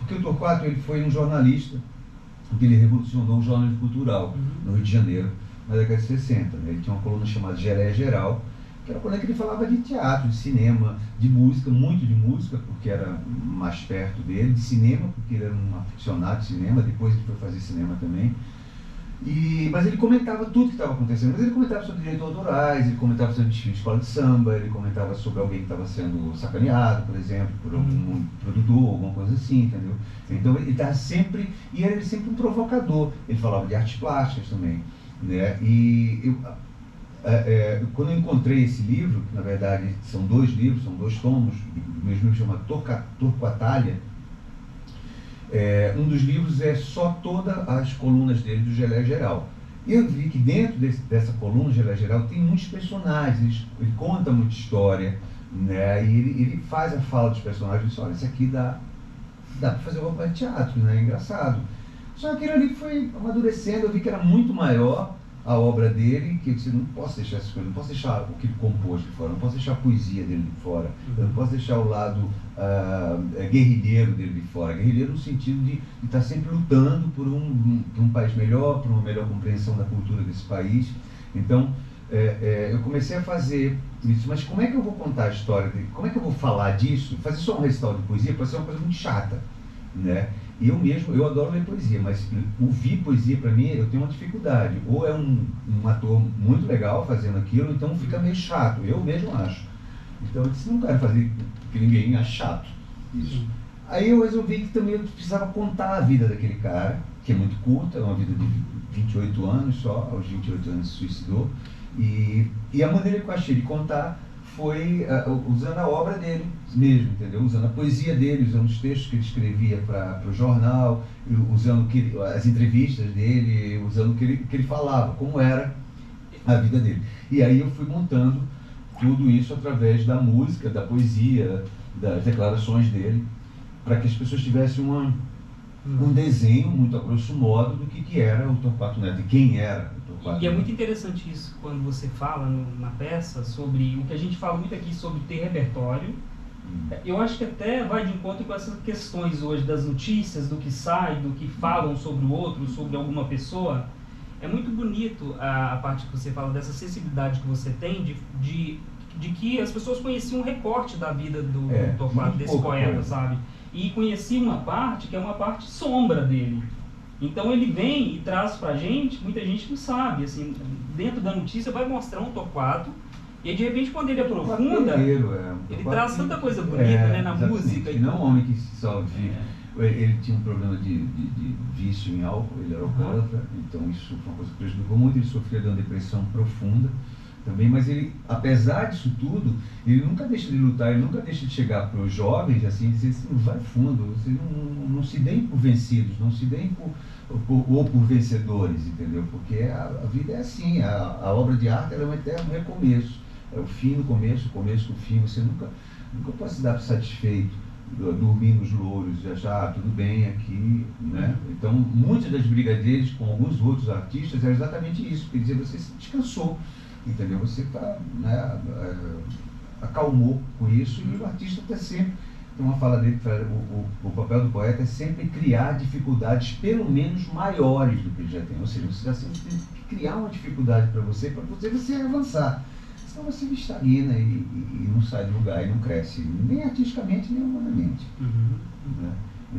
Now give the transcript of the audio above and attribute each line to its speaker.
Speaker 1: porque o Torquato ele foi um jornalista, que ele revolucionou o jornalismo cultural no Rio de Janeiro, na década de 60. Né? Ele tinha uma coluna chamada Geleia Geral, que era uma coluna que ele falava de teatro, de cinema, de música, muito de música, porque era mais perto dele, de cinema, porque ele era um aficionado de cinema, depois ele foi fazer cinema também. Mas ele comentava tudo que estava acontecendo, mas ele comentava sobre direitos autorais, ele comentava sobre desfile de escola de samba, ele comentava sobre alguém que estava sendo sacaneado, por exemplo, por algum produtor, alguma coisa assim, entendeu? Então ele estava sempre, e era ele sempre um provocador. Ele falava de artes plásticas também, né? Quando eu encontrei esse livro, que na verdade são 2 livros, são 2 tomos, do mesmo livro chamado Torquatalha. Um dos livros é só todas as colunas dele do Geleia Geral. E eu vi que dentro dessa coluna, Geleia Geral, tem muitos personagens, ele conta muita história, né? E ele faz a fala dos personagens, diz, olha, isso aqui dá para fazer uma obra de teatro, né? É engraçado. Só que aquilo ali foi amadurecendo, eu vi que era muito maior a obra dele, que eu disse, não posso deixar essas coisas, não posso deixar o que ele compôs de fora, não posso deixar a poesia dele de fora, eu não posso deixar o lado guerrilheiro dele de fora. Guerrilheiro no sentido de estar sempre lutando por um país melhor, por uma melhor compreensão da cultura desse país. Então, eu comecei a fazer isso, mas como é que eu vou contar a história dele? Como é que eu vou falar disso? Fazer só um recital de poesia pode ser uma coisa muito chata, né? Eu adoro ler poesia, mas ouvir poesia para mim, eu tenho uma dificuldade. Ou é um ator muito legal fazendo aquilo, então fica meio chato, eu mesmo acho. Então eu disse, não quero fazer que ninguém ache chato isso. Aí eu resolvi que também eu precisava contar a vida daquele cara, que é muito curta, é uma vida de 28 anos só, aos 28 anos se suicidou. E a maneira que eu achei de contar foi usando a obra dele mesmo, entendeu? Usando a poesia dele, usando os textos que ele escrevia para o jornal, usando as entrevistas dele, usando o que ele falava, como era a vida dele. E aí eu fui montando tudo isso através da música, da poesia, das declarações dele, para que as pessoas tivessem um desenho muito a grosso modo do que era o Torquato Neto, de quem era o Torquato Neto.
Speaker 2: E é muito interessante isso, quando você fala na peça sobre o que a gente fala muito aqui sobre ter repertório. Eu acho que até vai de encontro com essas questões hoje das notícias, do que sai, do que falam sobre o outro, sobre alguma pessoa. É muito bonito a parte que você fala dessa sensibilidade que você tem de que as pessoas conheciam um recorte da vida do Torquato, desse poeta, sabe? E conheciam uma parte que é uma parte sombra dele. Então ele vem e traz pra gente, muita gente não sabe, assim, dentro da notícia vai mostrar um Torquato, e aí, de repente quando ele aprofunda, ele traz tanta coisa bonita, né, na música.
Speaker 1: E não um homem que só vive. Ele tinha um problema de vício em álcool, ele era alcoólatra, então isso foi uma coisa que prejudicou muito, ele sofria de uma depressão profunda também, mas ele, apesar disso tudo, ele nunca deixa de lutar, ele nunca deixa de chegar para os jovens assim, e dizer assim, vai fundo, vocês não se deem por vencidos, não se deem por vencedores, entendeu? Porque a vida é assim, a obra de arte ela é um eterno recomeço, é o fim no começo, o começo no fim, você nunca pode se dar por satisfeito, dormir nos louros e achar, tudo bem aqui, né? Então, muitas das brigas deles com alguns outros artistas era exatamente isso, quer dizer, você se descansou, entendeu? Você está, né, acalmou com isso, e o artista está sempre, tem uma fala dele, o papel do poeta é sempre criar dificuldades pelo menos maiores do que ele já tem, ou seja, você já sempre tem que criar uma dificuldade para você avançar, senão você estagna e não sai do lugar e não cresce, nem artisticamente nem humanamente. Né?